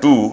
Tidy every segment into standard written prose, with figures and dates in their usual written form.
2,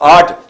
8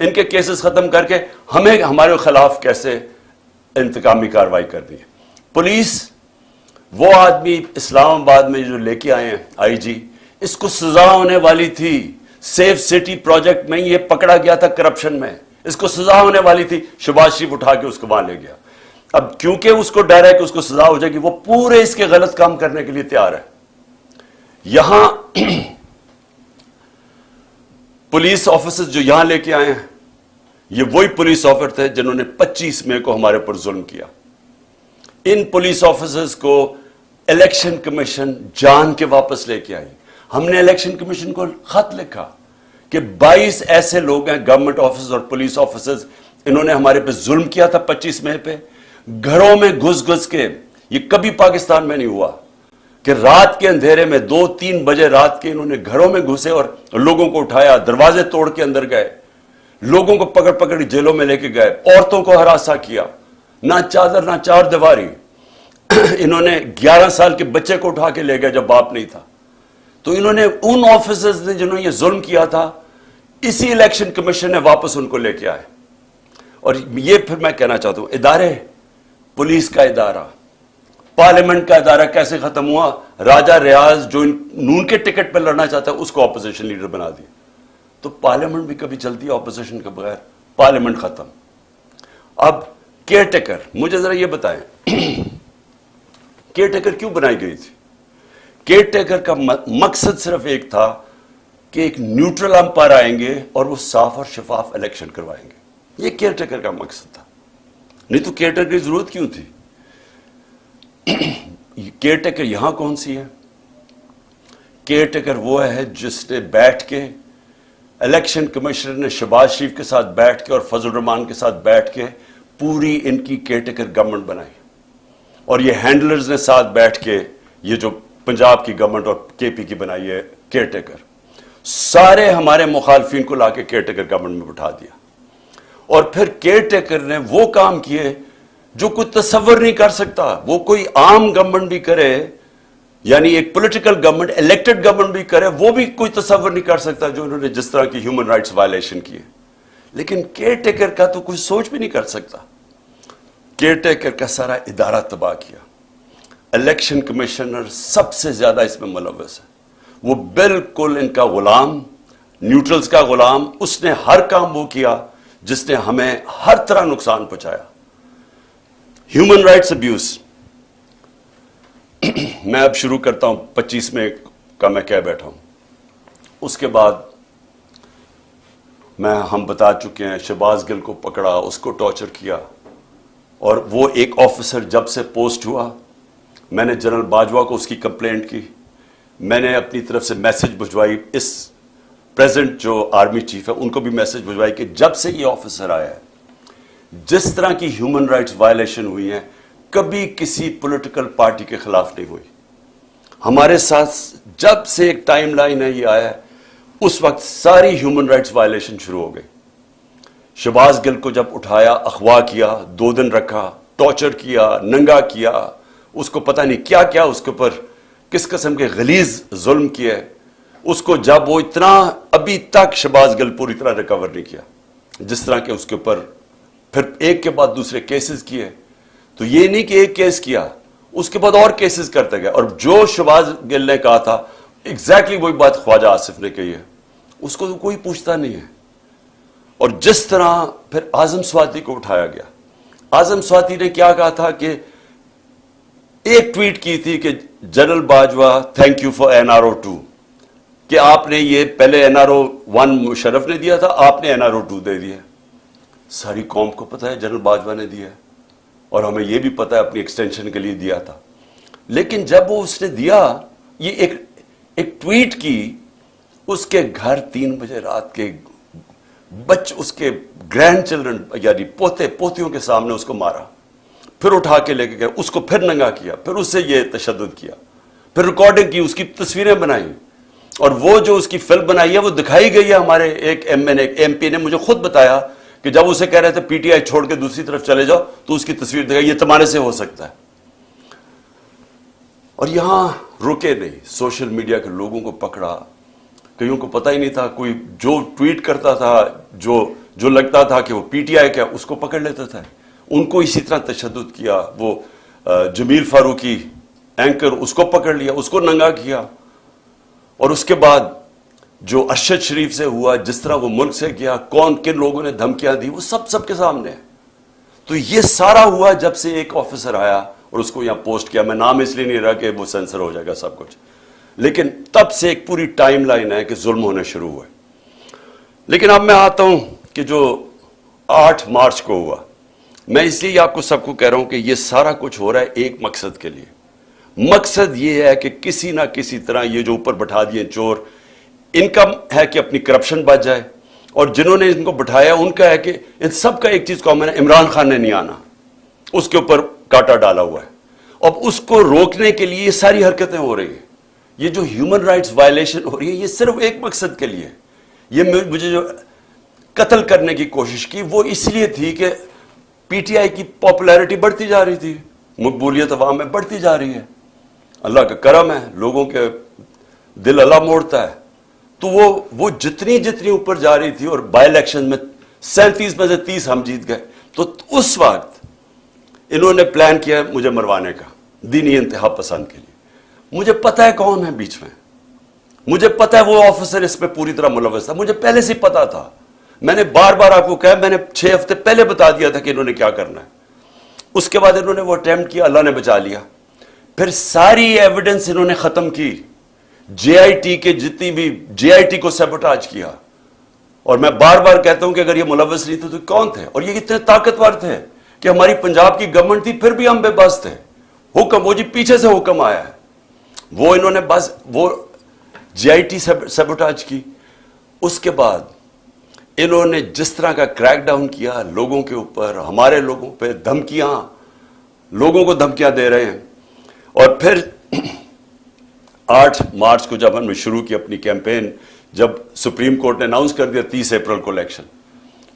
ان کے کیسز ختم کر کے ہمیں ہمارے خلاف کیسے انتقامی کارروائی کرنی ہے. پولیس وہ آدمی اسلام آباد میں جو لے کے آئے ہیں آئی جی, اس کو سزا ہونے والی تھی. سیف سٹی پروجیکٹ میں یہ پکڑا گیا تھا کرپشن میں, اس کو سزا ہونے والی تھی. شہباز شریف اٹھا کے اس کو وہاں لے گیا. اب کیونکہ اس کو ڈر ہے کہ اس کو سزا ہو جائے گی, وہ پورے اس کے غلط کام کرنے کے لیے تیار ہے. یہاں پولیس آفیسرز جو یہاں لے کے آئے ہیں, یہ وہی پولیس آفیسر تھے جنہوں نے 25 مئی کو ہمارے پر ظلم کیا. ان پولیس آفیسرز کو الیکشن کمیشن جان کے واپس لے کے آئی. ہم نے الیکشن کمیشن کو خط لکھا کہ 22 ایسے لوگ ہیں گورنمنٹ آفیسرز اور پولیس آفیسرز, انہوں نے ہمارے پہ ظلم کیا تھا 25 مئی پہ. گھروں میں گھس کے, یہ کبھی پاکستان میں نہیں ہوا کہ رات کے اندھیرے میں 2-3 بجے رات کے انہوں نے گھروں میں گھسے اور لوگوں کو اٹھایا, دروازے توڑ کے اندر گئے, لوگوں کو پکڑ جیلوں میں لے کے گئے, عورتوں کو ہراساں کیا, نہ چادر نہ چار دیواری. انہوں نے 11 سال کے بچے کو اٹھا کے لے گئے جب باپ نہیں تھا. تو انہوں نے ان آفیسرز نے جنہوں نے یہ ظلم کیا تھا, اسی الیکشن کمیشن نے واپس ان کو لے کے آئے. اور یہ پھر میں کہنا چاہتا ہوں, ادارے, پولیس کا ادارہ, پارلیمنٹ کا ادارہ کیسے ختم ہوا؟ راجہ ریاض جو نون کے ٹکٹ پہ لڑنا چاہتا ہے اس کو اپوزیشن لیڈر بنا دیا. تو پارلیمنٹ بھی کبھی چلتی ہے اپوزیشن کے بغیر؟ پارلیمنٹ ختم. اب کیئر ٹیکر, مجھے ذرا یہ بتائیں کیئر ٹیکر کیوں بنائی گئی تھی؟ کیئر ٹیکر کا مقصد صرف ایک تھا کہ ایک نیوٹرل امپائر آئیں گے اور وہ صاف اور شفاف الیکشن کروائیں گے. یہ کیئر ٹیکر کا مقصد تھا. نہیں تو کیئر ٹیکر کی ضرورت کیوں تھی؟ کیئر ٹیکر یہاں کون سی ہے؟ کیئر ٹیکر وہ ہے جس نے بیٹھ کے, الیکشن کمشنر نے شہباز شریف کے ساتھ بیٹھ کے اور فضل الرحمان کے ساتھ بیٹھ کے پوری ان کی کیئر ٹیکر گورنمنٹ بنائی. اور یہ ہینڈلرز نے ساتھ بیٹھ کے یہ جو پنجاب کی گورنمنٹ اور کے پی کی بنائی ہے کیئر ٹیکر, سارے ہمارے مخالفین کو لا کے کیئر ٹیکر گورنمنٹ میں بٹھا دیا. اور پھر کیئر ٹیکر نے وہ کام کیے جو کوئی تصور نہیں کر سکتا. وہ کوئی عام گورنمنٹ بھی کرے, یعنی ایک پولیٹیکل گورنمنٹ, الیکٹڈ گورنمنٹ بھی کرے, وہ بھی کوئی تصور نہیں کر سکتا جو انہوں نے جس طرح کی ہیومن رائٹس وائلیشن کی ہے. لیکن کیئر ٹیکر کا تو کوئی سوچ بھی نہیں کر سکتا. کیئر ٹیکر کا سارا ادارہ تباہ کیا. الیکشن کمشنر سب سے زیادہ اس میں ملوث ہے. وہ بالکل ان کا غلام, نیوٹرلز کا غلام. اس نے ہر کام وہ کیا جس نے ہمیں ہر طرح نقصان پہنچایا. Human rights abuse. میں اب شروع کرتا ہوں 25 مئی کا میں کہہ بیٹھا ہوں. اس کے بعد ہم بتا چکے ہیں شہباز گل کو پکڑا, اس کو ٹارچر کیا. اور وہ ایک آفیسر جب سے پوسٹ ہوا, میں نے جنرل باجوہ کو اس کی کمپلینٹ کی, میں نے اپنی طرف سے میسج بھجوائی, اس پریزنٹ جو آرمی چیف ہے ان کو بھی میسج بھجوائی کہ جب سے یہ آفیسر آیا ہے جس طرح کی ہیومن رائٹس وائلیشن ہوئی ہیں کبھی کسی پولیٹیکل پارٹی کے خلاف نہیں ہوئی. ہمارے ساتھ جب سے ایک ٹائم لائن ہے یہ آیا ہے اس وقت ساری ہیومن رائٹس وائلیشن شروع ہو گئی. شہباز گل کو جب اٹھایا, اغوا کیا, 2 دن رکھا, ٹارچر کیا, ننگا کیا, اس کو پتہ نہیں کیا کیا اس کے اوپر کس قسم کے غلیظ ظلم کیے. اس کو جب وہ اتنا, ابھی تک شہباز گل پوری طرح ریکور نہیں کیا, جس طرح کہ اس کے اوپر پھر ایک کے بعد دوسرے کیسز کیے. تو یہ نہیں کہ ایک کیس کیا, اس کے بعد اور کیسز کرتے گئے. اور جو شہباز گل نے کہا تھا ایگزیکٹلی وہی بات خواجہ آصف نے کہی ہے, اس کو کوئی پوچھتا نہیں ہے. اور جس طرح پھر اعظم سواتی کو اٹھایا گیا, اعظم سواتی نے کیا کہا تھا کہ ایک ٹویٹ کی تھی کہ general Bajwa thank you for NRO2, کہ آپ نے یہ پہلے NRO1 مشرف نے دیا تھا, آپ نے NRO2 دے دیا. ساری قوم کو پتہ ہے جنرل باجوہ نے دیا ہے, اور ہمیں یہ بھی پتہ ہے اپنی ایکسٹینشن کے لیے دیا تھا. لیکن جب وہ اس نے دیا, یہ ایک ٹویٹ کی, اس کے گھر 3 بجے رات کے اس کے گرینڈ چلڈرن یعنی پوتے پوتیوں کے سامنے اس کو مارا, پھر اٹھا کے لے کے گئے, اس کو پھر ننگا کیا, پھر اس سے یہ تشدد کیا, پھر ریکارڈنگ کی, اس کی تصویریں بنائیں. اور وہ جو اس کی فلم بنائی ہے وہ دکھائی گئی ہے. ہمارے ایک MP نے مجھے خود بتایا کہ جب اسے کہہ رہے تھے PTI چھوڑ کے دوسری طرف چلے جاؤ تو اس کی تصویر دکھائی, یہ تمہارے سے ہو سکتا ہے. اور یہاں رکے نہیں, سوشل میڈیا کے لوگوں کو پکڑا, کئیوں کو پتہ ہی نہیں تھا, کوئی جو ٹویٹ کرتا تھا, جو جو لگتا تھا کہ وہ پی ٹی آئی کا اس کو پکڑ لیتا تھا. ان کو اسی طرح تشدد کیا. وہ جمیل فاروقی اینکر اس کو پکڑ لیا, اس کو ننگا کیا. اور اس کے بعد جو ارشد شریف سے ہوا, جس طرح وہ ملک سے گیا, کون کن لوگوں نے دھمکیاں دی, وہ سب کے سامنے ہے. تو یہ سارا ہوا جب سے ایک آفیسر آیا اور اس کو یہاں پوسٹ کیا. میں نام اس لیے نہیں رہا کہ وہ سینسر ہو جائے گا سب کچھ, لیکن تب سے ایک پوری ٹائم لائن ہے کہ ظلم ہونے شروع ہوئے. لیکن اب میں آتا ہوں کہ جو 8 مارچ کو ہوا, میں اس لیے آپ کو سب کو کہہ رہا ہوں کہ یہ سارا کچھ ہو رہا ہے ایک مقصد کے لیے. مقصد یہ ہے کہ کسی نہ کسی طرح یہ جو اوپر بٹھا دیے چور, ان کا ہے کہ اپنی کرپشن بچ جائے, اور جنہوں نے ان کو بٹھایا ان کا ہے کہ ان سب کا ایک چیز کامن ہے, عمران خان نے نہیں آنا, اس کے اوپر کاٹا ڈالا ہوا ہے. اب اس کو روکنے کے لیے یہ ساری حرکتیں ہو رہی ہیں. یہ جو ہیومن رائٹس وائلیشن ہو رہی ہے, یہ صرف ایک مقصد کے لیے. یہ مجھے جو قتل کرنے کی کوشش کی وہ اس لیے تھی کہ پی ٹی آئی کی پاپولیرٹی بڑھتی جا رہی تھی, مقبولیت عوام میں بڑھتی جا رہی ہے. اللہ کا کرم ہے, لوگوں کے دل اللہ موڑتا ہے. تو وہ جتنی اوپر جا رہی تھی, اور بائی الیکشن میں 37 میں سے 30 ہم جیت گئے. تو اس وقت انہوں نے پلان کیا مجھے مروانے کا, دینی انتہا پسند کے لیے. مجھے پتا ہے کون ہے بیچ میں, مجھے پتا ہے وہ آفیسر اس پہ پوری طرح ملوث تھا, مجھے پہلے سے پتا تھا. میں نے بار بار آپ کو کہا, میں نے 6 ہفتے پہلے بتا دیا تھا کہ انہوں نے کیا کرنا ہے. اس کے بعد انہوں نے وہ اٹیمپٹ کیا, اللہ نے بچا لیا. پھر ساری ایویڈنس انہوں نے ختم کی, جے آئی ٹی کے جتنی بھی جے آئی ٹی کو سیبوٹاج کیا. اور میں بار بار کہتا ہوں کہ اگر یہ ملوث نہیں تھے تو کون تھے, اور یہ اتنے طاقتور تھے کہ ہماری پنجاب کی گورنمنٹ تھی پھر بھی ہم بے بس تھے. حکم وہ جی پیچھے سے حکم آیا ہے, وہ انہوں نے بس وہ جے آئی ٹی سیبوٹاج کی. اس کے بعد انہوں نے جس طرح کا کریک ڈاؤن کیا لوگوں کے اوپر, ہمارے لوگوں پہ دھمکیاں, لوگوں کو دھمکیاں دے رہے ہیں. اور پھر 8 مارچ کو جب ہم نے شروع کی اپنی کیمپین, جب سپریم کورٹ نے اناؤنس کر دیا 30 اپریل کو الیکشن,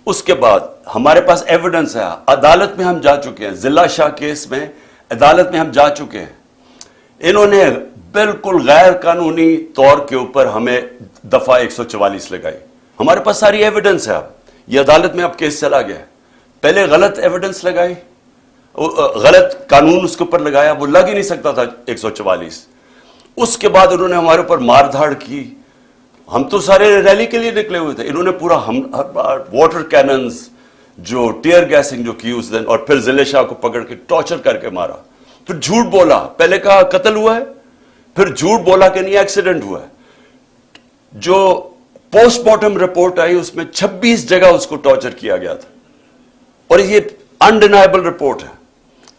اس کے بعد ہمارے پاس ایویڈنس ہے, عدالت میں ہم جا چکے ہیں, ضلع شاہ کیس میں عدالت میں ہم جا چکے ہیں. انہوں نے بالکل غیر قانونی طور کے اوپر ہمیں دفعہ 144 لگائی. ہمارے پاس ساری ایویڈنس ہے. اب یہ عدالت میں اب کیس چلا گیا. پہلے غلط ایویڈنس لگائی, غلط قانون اس کے اوپر لگایا, وہ لگ ہی نہیں سکتا تھا 144. اس کے بعد انہوں نے ہمارے اوپر مار دھاڑ کی. ہم تو سارے ریلی کے لیے نکلے ہوئے تھے, انہوں نے پورا واٹر کیننز, جو ٹیئر گیسنگ جو کی اس دن, اور پھر ضلع شاہ کو پکڑ کے ٹارچر کر کے مارا. پھر جھوٹ بولا, پہلے کہا قتل ہوا ہے, پھر جھوٹ بولا کہ نہیں ایکسیڈنٹ ہوا ہے. جو پوسٹ مارٹم رپورٹ آئی اس میں 26 جگہ اس کو ٹارچر کیا گیا تھا, اور یہ انڈینائبل رپورٹ ہے.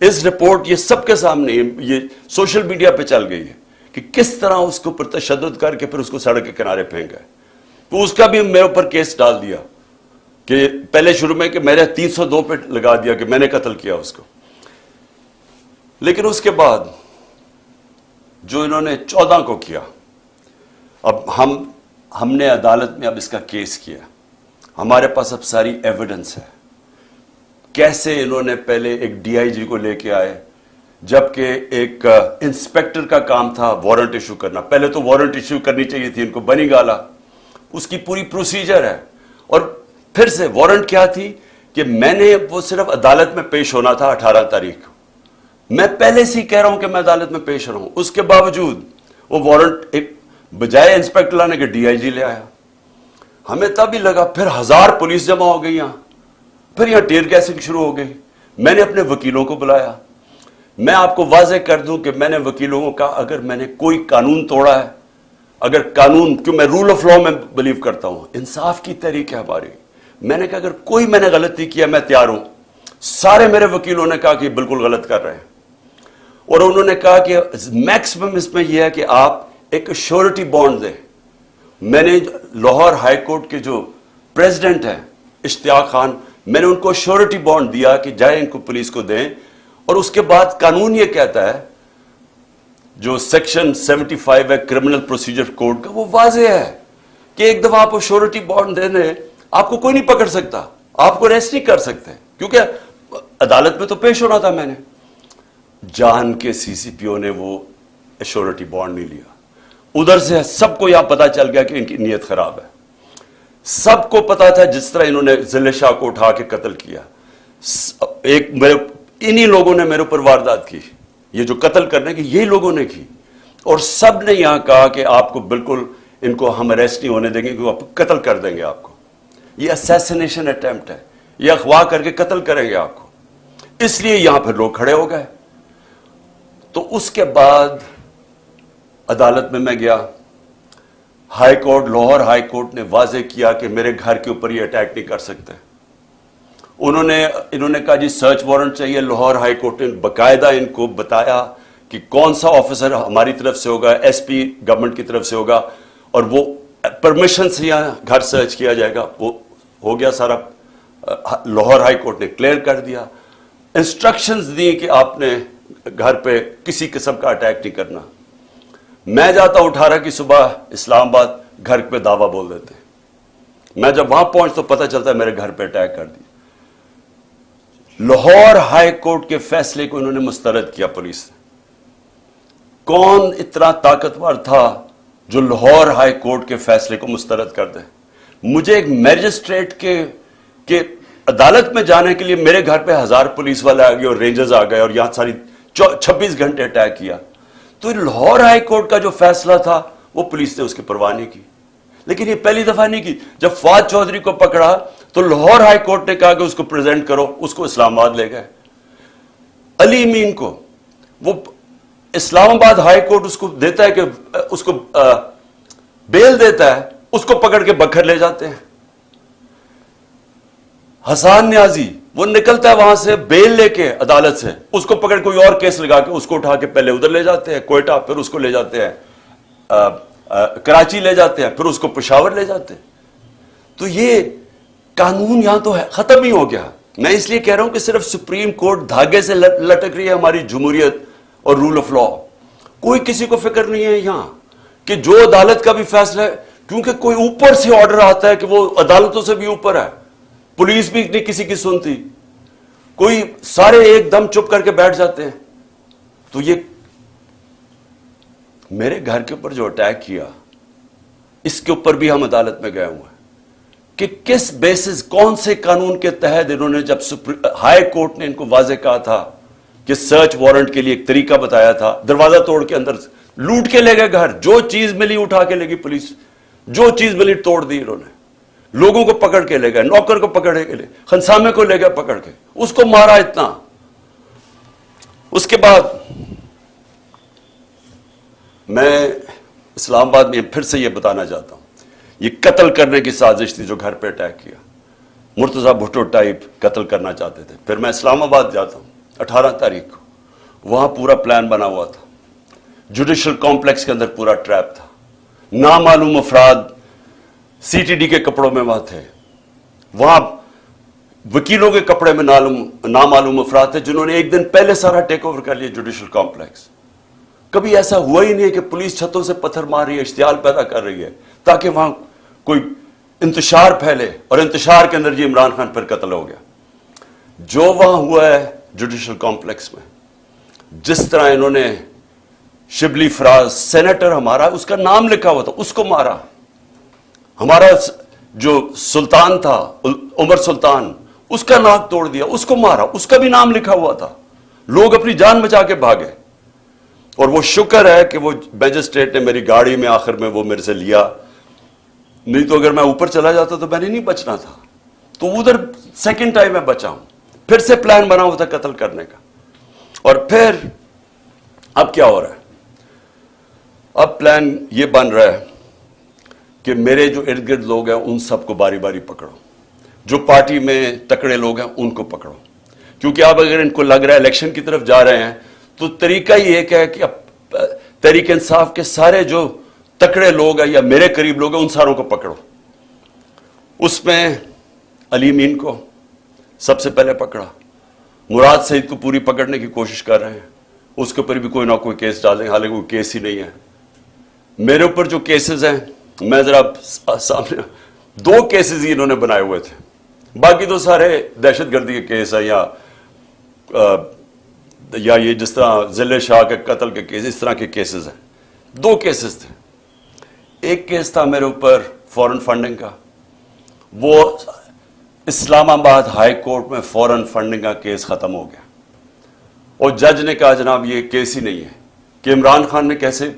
اس رپورٹ یہ سب کے سامنے, یہ سوشل میڈیا پہ چل گئی ہے کہ کس طرح اس کے اوپر تشدد کر کے پھر اس کو سڑک کے کنارے پھینک گئے. تو اس کا بھی میرے اوپر کیس ڈال دیا کہ پہلے شروع میں کہ میرے 302 پہ لگا دیا کہ میں نے قتل کیا اس کو. لیکن اس کے بعد جو انہوں نے 14 کو کیا, اب ہم نے عدالت میں اب اس کا کیس کیا, ہمارے پاس اب ساری ایویڈنس ہے. کیسے انہوں نے پہلے ایک ڈی آئی جی کو لے کے آئے, جبکہ ایک انسپیکٹر کا کام تھا وارنٹ ایشو کرنا. پہلے تو وارنٹ ایشو کرنی چاہیے تھی ان کو, بنی گالا, اس کی پوری پروسیجر ہے. اور پھر سے وارنٹ کیا تھی کہ میں نے وہ صرف عدالت میں پیش ہونا تھا 18 تاریخ کو. میں پہلے سے ہی کہہ رہا ہوں کہ میں عدالت میں پیش رہا ہوں, اس کے باوجود وہ وارنٹ ایک بجائے انسپیکٹر لانے کے ڈی آئی جی لے آیا. ہمیں تب ہی لگا, پھر 1000 پولیس جمع ہو گئی یہاں, پھر یہاں ٹیئر گیسنگ شروع ہو گئی. میں نے اپنے وکیلوں کو بلایا. میں آپ کو واضح کر دوں کہ میں نے وکیلوں کو کہا اگر میں نے کوئی قانون توڑا ہے, اگر قانون, کیوں میں رول آف لا میں بلیو کرتا ہوں, انصاف کی تحریک ہے ہماری, میں نے کہا اگر کوئی میں نے غلطی کیا میں تیار ہوں. سارے میرے وکیلوں نے کہا کہ بالکل غلط کر رہے ہیں, اور انہوں نے کہا کہ میکسیمم اس میں یہ ہے کہ آپ ایک شیورٹی بانڈ دیں. میں نے لاہور ہائی کورٹ کے جو پریزیڈنٹ ہیں اشتیاق خان, میں نے ان کو شیورٹی بانڈ دیا کہ جائیں ان کو پولیس کو دیں. اور اس کے بعد قانون یہ کہتا ہے, جو سیکشن 75 ہے کرمنل پروسیجر کوڈ کا, وہ واضح ہے کہ ایک دفعہ آپ کو شیورٹی بانڈ دے دیں, آپ کو کوئی نہیں پکڑ سکتا, آپ کو ریسٹ نہیں کر سکتے, کیونکہ عدالت میں تو پیش ہونا تھا. میں نے جان کے سی سی پی او نے وہ ایشورٹی بانڈ نہیں لیا. ادھر سے سب کو یہاں پتا چل گیا کہ ان کی نیت خراب ہے. سب کو پتا تھا جس طرح انہوں نے ضلع شاہ کو اٹھا کے قتل کیا. انہی لوگوں نے میرے اوپر واردات کی, یہ جو قتل کرنے کی یہی لوگوں نے کی, اور سب نے یہاں کہا کہ آپ کو بالکل ان کو ہم اریسٹ نہیں ہونے دیں گے کیونکہ قتل کر دیں گے آپ کو. یہ اسیسینیشن اٹیمپٹ ہے, یہ اغوا کر کے قتل کریں گے آپ کو. اس لیے یہاں پھر لوگ کھڑے ہو گئے. تو اس کے بعد عدالت میں گیا. High court, Lahore high court نے واضح کیا کہ میرے گھر کے اوپر یہ اٹیک نہیں کر سکتے. انہوں نے کہا جی سرچ وارنٹ چاہیے. لاہور ہائی کورٹ نے باقاعدہ ان کو بتایا کہ کون سا آفیسر ہماری طرف سے ہوگا, ایس پی گورنمنٹ کی طرف سے ہوگا, اور وہ پرمیشن سے یہاں گھر سرچ کیا جائے گا. وہ ہو گیا سارا. لاہور ہائی کورٹ نے کلیئر کر دیا, انسٹرکشنز دی کہ آپ نے گھر پہ کسی قسم کا اٹیک نہیں کرنا. میں جاتا ہوں 18 کی صبح اسلام آباد, گھر پہ دعویٰ بول دیتے ہیں. میں جب وہاں پہنچ تو پتہ چلتا ہے میرے گھر پہ اٹیک کر دیا. لاہور ہائی کورٹ کے فیصلے کو انہوں نے مسترد کیا پولیس نے. کون اتنا طاقتور تھا جو لاہور ہائی کورٹ کے فیصلے کو مسترد کر دے؟ مجھے ایک میجسٹریٹ کے عدالت میں جانے کے لیے میرے گھر پہ 1000 پولیس والے آ گئے اور رینجرز آ گئے اور یہاں ساری 26 گھنٹے اٹیک کیا. تو لاہور ہائی کورٹ کا جو فیصلہ تھا وہ پولیس نے اس کی پرواہ نہیں کی. لیکن یہ پہلی دفعہ نہیں کی. جب فواد چودھری کو پکڑا تو لاہور ہائی کورٹ نے کہا کہ اس کو پریزنٹ کرو, اس کو اسلام آباد لے گئے. علی امین کو وہ اسلام آباد ہائی کورٹ اس کو دیتا ہے کہ اس کو بیل دیتا ہے, اس کو پکڑ کے بکھر لے جاتے ہیں. حسان نیازی وہ نکلتا ہے وہاں سے بیل لے کے عدالت سے, اس کو پکڑ کوئی اور کیس لگا کے اس کو اٹھا کے پہلے ادھر لے جاتے ہیں کوئٹہ, پھر اس کو لے جاتے ہیں کراچی لے جاتے ہیں, پھر اس کو پشاور لے جاتے ہیں. تو یہ قانون یہاں تو ختم ہی ہو گیا. میں اس لیے کہہ رہا ہوں کہ صرف سپریم کورٹ دھاگے سے لٹک رہی ہے ہماری جمہوریت اور رول آف لا. کوئی کسی کو فکر نہیں ہے یہاں کہ جو عدالت کا بھی فیصلہ ہے, کیونکہ کوئی اوپر سے آرڈر آتا ہے کہ وہ عدالتوں سے بھی اوپر ہے. پولیس بھی نہیں کسی کی سنتی, کوئی سارے ایک دم چپ کر کے بیٹھ جاتے ہیں. تو یہ میرے گھر کے اوپر جو اٹیک کیا, اس کے اوپر بھی ہم عدالت میں گئے ہوئے ہیں کہ کس بیسس, کون سے قانون کے تحت انہوں نے, جب ہائی کورٹ نے ان کو واضح کہا تھا کہ سرچ وارنٹ کے لیے ایک طریقہ بتایا تھا, دروازہ توڑ کے اندر لوٹ کے لے گئے گھر, جو چیز ملی اٹھا کے لے گئی پولیس, جو چیز ملی توڑ دی انہوں نے. لوگوں کو پکڑ کے لے گئے, نوکر کو پکڑ کے لے, خنسامے کو لے گئے پکڑ کے, اس کو مارا اتنا. اس کے بعد میں اسلام آباد میں پھر سے یہ بتانا چاہتا ہوں, یہ قتل کرنے کی سازش تھی جو گھر پہ اٹیک کیا. مرتضیٰ بھٹو ٹائپ قتل کرنا چاہتے تھے. پھر میں اسلام آباد جاتا ہوں 18 تاریخ کو, وہاں پورا پلان بنا ہوا تھا. جوڈیشل کمپلیکس کے اندر پورا ٹریپ تھا. نامعلوم افراد سی ٹی ڈی کے کپڑوں میں وہاں تھے, وہاں وکیلوں کے کپڑے میں نامعلوم افراد تھے جنہوں نے ایک دن پہلے سارا ٹیک اوور کر لیا جوڈیشل کمپلیکس. کبھی ایسا ہوا ہی نہیں ہے کہ پولیس چھتوں سے پتھر مار رہی ہے, اشتعال پیدا کر رہی ہے تاکہ وہاں کوئی انتشار پھیلے, اور انتشار کے اندر یہ عمران خان پر قتل ہو گیا. جو وہاں ہوا ہے جوڈیشل کمپلیکس میں, جس طرح انہوں نے شبلی فراز, سینیٹر ہمارا, اس کا نام لکھا ہوا تھا, اس کو مارا. ہمارا جو سلطان تھا عمر سلطان, اس کا ناک توڑ دیا, اس کو مارا, اس کا بھی نام لکھا ہوا تھا. لوگ اپنی جان بچا کے بھاگے. اور وہ شکر ہے کہ وہ میجسٹریٹ نے میری گاڑی میں آخر میں وہ میرے سے لیا, نہیں تو اگر میں اوپر چلا جاتا تو میں نے نہیں بچنا تھا. تو ادھر سیکنڈ ٹائم میں بچا ہوں. پھر سے پلان بنا ہوا تھا قتل کرنے کا. اور پھر اب کیا ہو رہا ہے, اب پلان یہ بن رہا ہے کہ میرے جو ارد گرد لوگ ہیں ان سب کو باری باری پکڑو, جو پارٹی میں تکڑے لوگ ہیں ان کو پکڑو. کیونکہ اب اگر ان کو لگ رہا ہے الیکشن کی طرف جا رہے ہیں تو طریقہ ہی ایک ہے کہ اب تحریک انصاف کے سارے جو تکڑے لوگ ہیں یا میرے قریب لوگ ہیں ان ساروں کو پکڑو. اس میں علی امین کو سب سے پہلے پکڑا, مراد سعید کو پوری پکڑنے کی کوشش کر رہے ہیں, اس کے اوپر بھی کوئی نہ کوئی کیس ڈالیں, حالانکہ کوئی کیس ہی نہیں ہے. میرے اوپر جو کیسز ہیں, میں ذرا سامنے 2 کیسز ہی انہوں نے بنائے ہوئے تھے, باقی تو سارے دہشت گردی کے کیس ہیں یا یہ جس طرح ضلع شاہ کے قتل کے کیس, اس طرح کے کیسز ہیں. 2 کیسز تھے. ایک کیس تھا میرے اوپر فورن فنڈنگ کا, وہ اسلام آباد ہائی کورٹ میں فوراً فنڈنگ کا کیس ختم ہو گیا اور جج نے کہا جناب یہ کیس ہی نہیں ہے کہ عمران خان نے کیسے،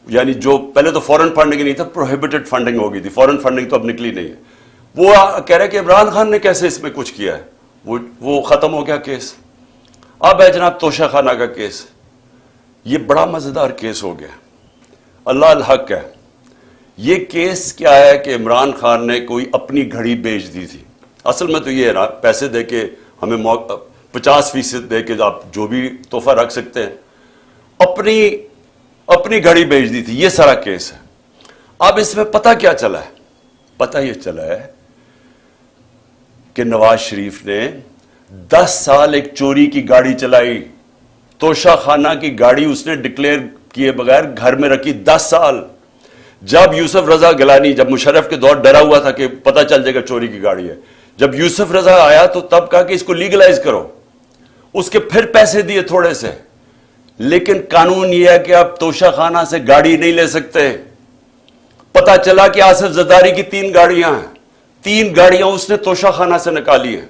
یعنی جو پہلے تو فورن فنڈنگ نہیں تھا، پروہیبٹڈ فنڈنگ ہو گئی تھی، فورن فنڈنگ تو اب نکلی نہیں ہے، وہ کہہ رہے کہ عمران خان نے کیسے اس میں کچھ کیا ہے، وہ ختم ہو گیا کیس۔ اب ہے جناب توشہ خانہ کا کیس، یہ بڑا مزیدار کیس ہو گیا، اللہ الحق ہے۔ یہ کیس کیا ہے کہ عمران خان نے کوئی اپنی گھڑی بیچ دی تھی، اصل میں تو یہ ہے نا، پیسے دے کے ہمیں 50% دے کے آپ جو بھی تحفہ رکھ سکتے ہیں، اپنی گھڑی بیچ دی تھی، یہ سارا کیس ہے۔ اب اس میں پتہ کیا چلا ہے؟ پتہ یہ چلا ہے کہ نواز شریف نے 10 سال ایک چوری کی گاڑی چلائی، توشہ خانہ کی گاڑی اس نے ڈکلیئر کیے بغیر گھر میں رکھی 10 سال۔ جب یوسف رضا گیلانی، جب مشرف کے دور ڈرا ہوا تھا کہ پتہ چل جائے گا چوری کی گاڑی ہے، جب یوسف رضا آیا تو تب کہا کہ اس کو لیگلائز کرو، اس کے پھر پیسے دیے تھوڑے سے، لیکن قانون یہ ہے کہ آپ توشہ خانہ سے گاڑی نہیں لے سکتے۔ پتہ چلا کہ آصف زرداری کی 3 گاڑیاں ہیں، 3 گاڑیاں اس نے توشہ خانہ سے نکالی ہیں،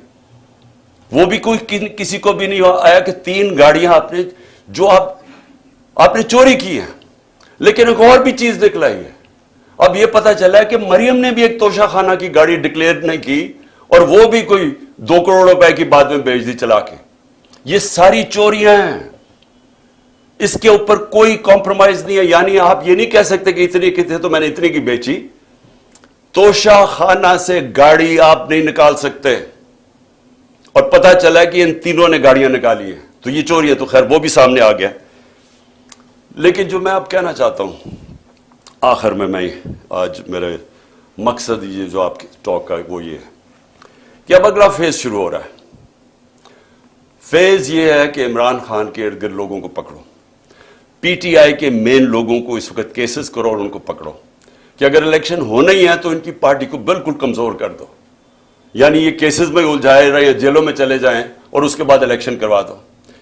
وہ بھی کوئی کسی کو بھی نہیں آیا کہ 3 گاڑیاں آپ نے چوری کی ہیں۔ لیکن ایک اور بھی چیز نکلائی ہے، اب یہ پتہ چلا ہے کہ مریم نے بھی ایک توشہ خانہ کی گاڑی ڈکلیئر نہیں کی اور وہ بھی کوئی 2 کروڑ روپے کی بعد میں بیچ دی چلا کے۔ یہ ساری چوریاں ہیں، اس کے اوپر کوئی کمپرومائز نہیں ہے، یعنی آپ یہ نہیں کہہ سکتے کہ اتنی کی تھے تو میں نے اتنی کی بیچی۔ توشہ خانہ سے گاڑی آپ نہیں نکال سکتے، اور پتہ چلا کہ ان تینوں نے گاڑیاں نکالی ہیں، تو یہ چوری ہے، تو خیر وہ بھی سامنے آ گیا۔ لیکن جو میں اب کہنا چاہتا ہوں آخر میں آج میرے مقصد یہ جو آپ کی ٹاک کا وہ یہ ہے کہ اب اگلا فیز شروع ہو رہا ہے۔ فیز یہ ہے کہ عمران خان کے ارد گرد لوگوں کو پکڑو، پی ٹی آئی کے مین لوگوں کو اس وقت کیسز کرو اور ان کو پکڑو کہ اگر الیکشن ہونا ہی ہے تو ان کی پارٹی کو بالکل کمزور کر دو، یعنی یہ کیسز میں الجھائے رہے، جیلوں میں چلے جائیں اور اس کے بعد الیکشن کروا دو۔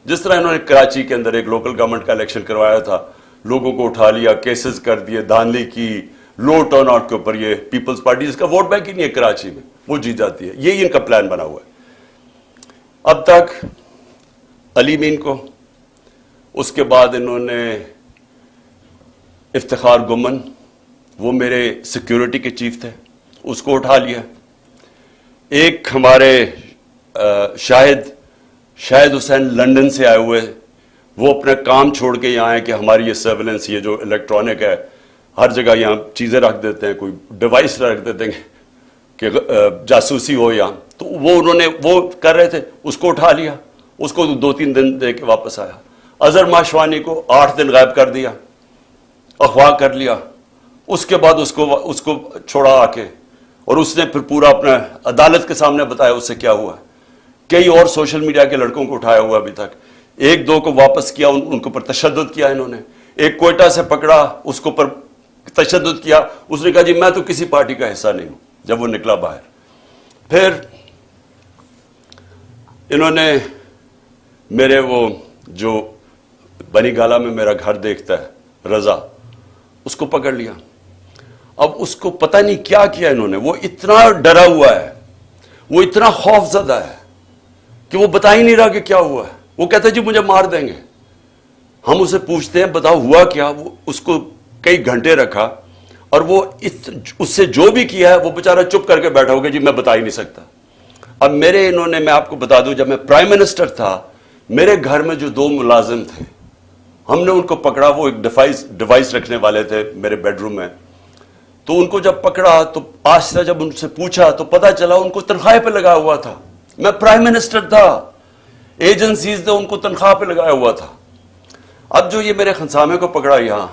جس طرح انہوں نے کراچی کے اندر ایک لوکل گورنمنٹ کا الیکشن کروایا تھا، لوگوں کو اٹھا لیا، کیسز کر دیے، دھاندلی کی، لو ٹرن آؤٹ کے اوپر، یہ پیپلز پارٹی جس کا ووٹ بینک ہی نہیں ہے کراچی میں، وہ جیت جاتی ہے، یہی ان کا پلان بنا ہوا ہے۔ اب تک علی مین کو، اس کے بعد انہوں نے افتخار گمن، وہ میرے سیکیورٹی کے چیف تھے، اس کو اٹھا لیا۔ ایک ہمارے شاہد حسین لندن سے آئے ہوئے، وہ اپنا کام چھوڑ کے یہاں آئے کہ ہماری یہ سرویلنس، یہ جو الیکٹرانک ہے، ہر جگہ یہاں چیزیں رکھ دیتے ہیں، کوئی ڈیوائس رکھ دیتے ہیں کہ جاسوسی ہو یہاں، تو انہوں نے وہ کر رہے تھے، اس کو اٹھا لیا، اس کو 2-3 دن دے کے واپس آیا۔ اظہر ماشوانی کو 8 دن غائب کر دیا، اغوا کر لیا، اس کے بعد اس کو چھوڑا آ کے، اور اس نے پھر پورا اپنا عدالت کے سامنے بتایا اس سے کیا ہوا ہے۔ کئی اور سوشل میڈیا کے لڑکوں کو اٹھایا ہوا ابھی تک، 1-2 کو واپس کیا، ان کے اوپر تشدد کیا انہوں نے۔ ایک کوئٹہ سے پکڑا، اس کے اوپر تشدد کیا، اس نے کہا جی میں تو کسی پارٹی کا حصہ نہیں ہوں، جب وہ نکلا باہر۔ پھر انہوں نے میرے وہ جو بنی گالا میں میرا گھر دیکھتا ہے رضا، اس کو پکڑ لیا۔ اب اس کو پتہ نہیں کیا کیا انہوں نے، وہ اتنا ڈرا ہوا ہے، وہ اتنا خوف زدہ ہے کہ وہ بتا ہی نہیں رہا کہ کیا ہوا ہے۔ وہ کہتا ہے جی مجھے مار دیں گے۔ ہم اسے پوچھتے ہیں بتاؤ ہوا کیا، وہ اس کو کئی گھنٹے رکھا، اور وہ اس سے جو بھی کیا ہے وہ بیچارہ چپ کر کے بیٹھا ہوگا جی میں بتا ہی نہیں سکتا۔ اب میں آپ کو بتا دوں، جب میں پرائم منسٹر تھا، میرے گھر میں جو 2 ملازم تھے، ہم نے ان کو پکڑا، وہ ایک ڈیوائس رکھنے والے تھے میرے بیڈ روم میں، تو ان کو جب پکڑا تو آہستہ جب ان سے پوچھا تو پتا چلا ان کو تنخواہ پہ لگا ہوا تھا۔ میں پرائم منسٹر تھا، ایجنسیز نے ان کو تنخواہ پہ لگایا ہوا تھا۔ اب جو یہ میرے خنسامے کو پکڑا یہاں،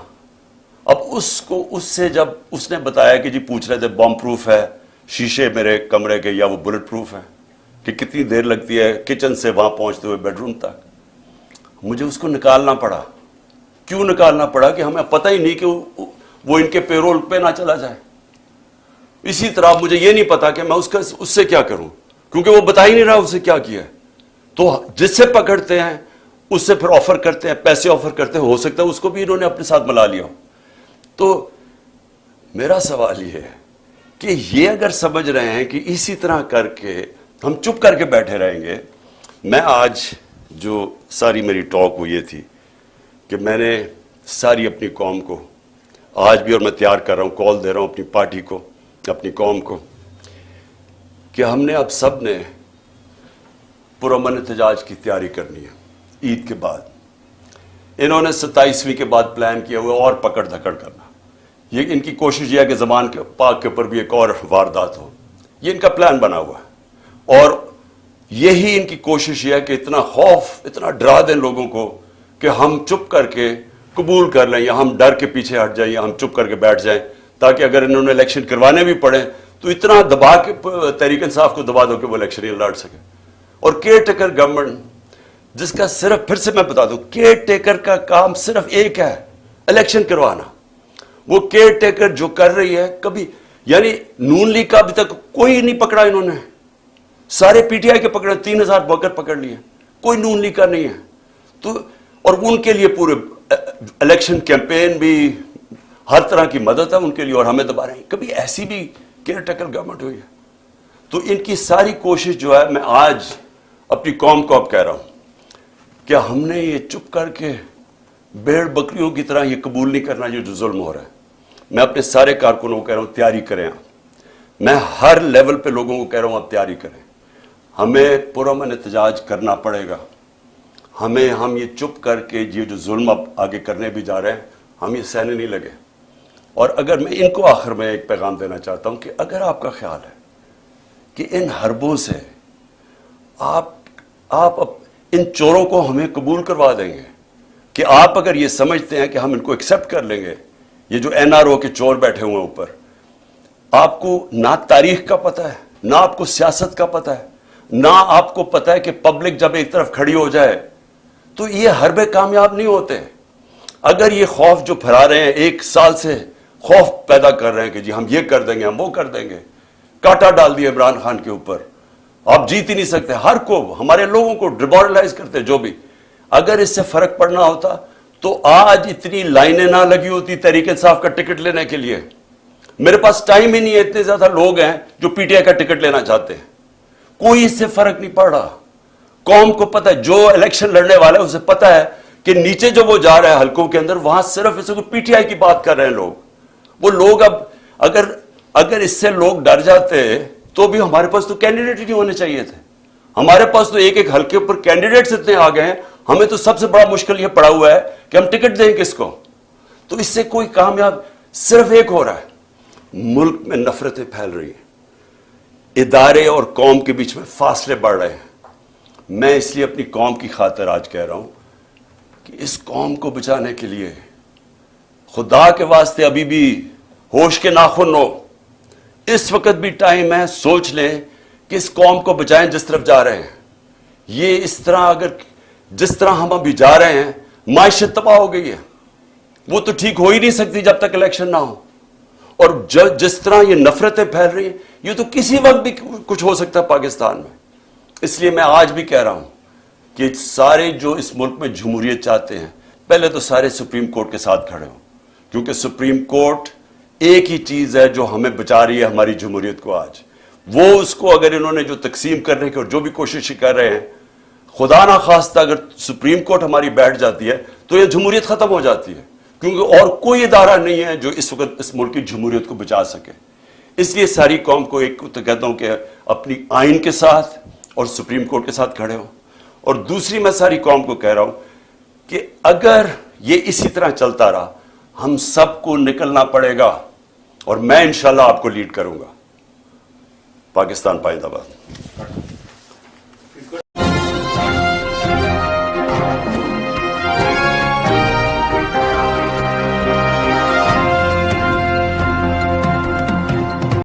اب اس سے جب اس نے بتایا کہ جی پوچھ رہے تھے بم پروف ہے شیشے میرے کمرے کے یا وہ بلٹ پروف ہے، کہ کتنی دیر لگتی ہے کچن سے وہاں پہنچتے ہوئے بیڈ روم تک، مجھے اس کو نکالنا پڑا۔ کیوں نکالنا پڑا؟ کہ ہمیں پتہ ہی نہیں کہ وہ ان کے پیرول پہ نہ چلا جائے۔ اسی طرح مجھے یہ نہیں پتا کہ میں اس سے کیا کروں، کیونکہ وہ بتا ہی نہیں رہا اسے کیا کیا ہے۔ تو جس سے پکڑتے ہیں اس سے پھر آفر کرتے ہیں، پیسے آفر کرتے ہیں، ہو سکتا ہے اس کو بھی انہوں نے اپنے ساتھ ملا لیا ہو۔ تو میرا سوال یہ ہے کہ یہ اگر سمجھ رہے ہیں کہ اسی طرح کر کے ہم چپ کر کے بیٹھے رہیں گے. میں آج جو ساری میری ٹاک وہ یہ تھی کہ میں نے ساری اپنی قوم کو آج بھی، اور میں تیار کر رہا ہوں، کال دے رہا ہوں اپنی پارٹی کو، اپنی قوم کو، کہ ہم نے اب سب نے پرامن احتجاج کی تیاری کرنی ہے عید کے بعد. انہوں نے 27ویں کے بعد پلان کیا ہوا اور پکڑ دھکڑ کرنا. یہ ان کی کوشش یہ ہے کہ زمان کے پاک کے اوپر بھی ایک اور واردات ہو. یہ ان کا پلان بنا ہوا ہے، اور یہی ان کی کوشش یہ ہے کہ اتنا خوف، اتنا ڈرا دیں لوگوں کو کہ ہم چپ کر کے قبول کر لیں، یا ہم ڈر کے پیچھے ہٹ جائیں، یا ہم چپ کر کے بیٹھ جائیں، تاکہ اگر انہوں نے الیکشن کروانے بھی پڑے تو اتنا دبا کے تحریک انصاف کو دبا دو کہ وہ الیکشن ہی لڑ سکے. اور کیئر ٹیکر گورنمنٹ جس کا صرف، پھر سے میں بتا دوں، کیئر ٹیکر کا کام صرف ایک ہے، الیکشن کروانا. وہ کیئر ٹیکر جو کر رہی ہے، کبھی یعنی نون لیگ کا ابھی تک کوئی نہیں پکڑا انہوں نے، سارے پی ٹی آئی کے پکڑے، 3000 ورکر پکڑ لیے، کوئی نون لیگ کا نہیں ہے. تو اور ان کے لیے پورے الیکشن کیمپین بھی، ہر طرح کی مدد ہے ان کے لیے، اور ہمیں دبا رہے ہیں. کبھی ایسی بھی کیئر ٹیکر گورنمنٹ ہوئی ہے؟ تو ان کی ساری کوشش جو ہے، میں آج اپنی قوم کو اب کہہ رہا ہوں کہ ہم نے یہ چپ کر کے بھیڑ بکریوں کی طرح یہ قبول نہیں کرنا یہ جو ظلم ہو رہا ہے. میں اپنے سارے کارکنوں کو کہہ رہا ہوں تیاری کریں. میں ہر لیول پہ لوگوں کو کہہ رہا ہوں اب تیاری کریں. ہمیں پرامن احتجاج کرنا پڑے گا. ہم یہ چپ کر کے یہ جو ظلم اب آگے کرنے بھی جا رہے ہیں، ہم یہ سہنے نہیں لگے. اور اگر میں ان کو آخر میں ایک پیغام دینا چاہتا ہوں کہ اگر آپ کا خیال ہے کہ ان حربوں سے آپ ان چوروں کو ہمیں قبول کروا دیں گے، کہ آپ اگر یہ سمجھتے ہیں کہ ہم ان کو ایکسیپٹ کر لیں گے، یہ جو این آر او کے چور بیٹھے ہوئے ہیں اوپر، آپ کو نہ تاریخ کا پتہ ہے، نہ آپ کو سیاست کا پتہ ہے، نہ آپ کو پتہ ہے کہ پبلک جب ایک طرف کھڑی ہو جائے تو یہ حربے کامیاب نہیں ہوتے. اگر یہ خوف جو پھیلا رہے ہیں، ایک سال سے خوف پیدا کر رہے ہیں کہ جی ہم یہ کر دیں گے، ہم وہ کر دیں گے، کاٹا ڈال دیا عمران خان کے اوپر، آپ جیت ہی نہیں سکتے، ہر کو، ہمارے لوگوں کو ڈیمورلائز کرتے جو بھی. اگر اس سے فرق پڑنا ہوتا تو آج اتنی لائنیں نہ لگی ہوتی تحریک انصاف کا ٹکٹ لینے کے لیے. میرے پاس ٹائم ہی نہیں ہے، اتنے زیادہ لوگ ہیں جو پی ٹی آئی کا ٹکٹ لینا چاہتے ہیں. کوئی اس سے فرق نہیں پڑ رہا. قوم کو پتہ ہے، جو الیکشن لڑنے والا ہے اسے پتہ ہے کہ نیچے جو وہ جا رہا ہے حلقوں کے اندر، وہاں صرف اس کو پی ٹی آئی کی بات کر رہے ہیں لوگ. وہ لوگ اب اگر اس سے لوگ ڈر جاتے تو بھی ہمارے پاس تو کینڈیڈیٹ ہی نہیں ہونے چاہیے تھے. ہمارے پاس تو ایک ایک حلقے پر کینڈیڈیٹس اتنے آ گئے ہیں، ہمیں تو سب سے بڑا مشکل یہ پڑا ہوا ہے کہ ہم ٹکٹ دیں کس کو. تو اس سے کوئی کامیاب صرف ایک ہو رہا ہے، ملک میں نفرتیں پھیل رہی ہیں، ادارے اور قوم کے بیچ میں فاصلے بڑھ رہے ہیں. میں اس لیے اپنی قوم کی خاطر آج کہہ رہا ہوں کہ اس قوم کو بچانے کے لیے خدا کے واسطے ابھی بھی ہوش کے ناخن ہو. اس وقت بھی ٹائم ہے، سوچ لیں کہ اس قوم کو بچائیں جس طرف جا رہے ہیں. یہ اس طرح اگر جس طرح ہم ابھی جا رہے ہیں، معیشت تباہ ہو گئی ہے، وہ تو ٹھیک ہو ہی نہیں سکتی جب تک الیکشن نہ ہو. اور جس طرح یہ نفرتیں پھیل رہی ہیں، یہ تو کسی وقت بھی کچھ ہو سکتا ہے پاکستان میں. اس لیے میں آج بھی کہہ رہا ہوں کہ سارے جو اس ملک میں جمہوریت چاہتے ہیں، پہلے تو سارے سپریم کورٹ کے ساتھ کھڑے ہوں، کیونکہ سپریم کورٹ ایک ہی چیز ہے جو ہمیں بچا رہی ہے ہماری جمہوریت کو. آج وہ اس کو اگر انہوں نے جو تقسیم کرنے کی اور جو بھی کوشش کر رہے ہیں، خدا نہ خواستہ اگر سپریم کورٹ ہماری بیٹھ جاتی ہے تو یہ جمہوریت ختم ہو جاتی ہے، کیونکہ اور کوئی ادارہ نہیں ہے جو اس وقت اس ملک کی جمہوریت کو بچا سکے. اس لیے ساری قوم کو ایک تو کہتا ہوں کہ اپنی آئین کے ساتھ اور سپریم کورٹ کے ساتھ کھڑے ہوں. اور دوسری میں ساری قوم کو کہہ رہا ہوں کہ اگر یہ اسی طرح چلتا رہا، ہم سب کو نکلنا پڑے گا، اور میں انشاءاللہ آپ کو لیڈ کروں گا. پاکستان پائندہ باد.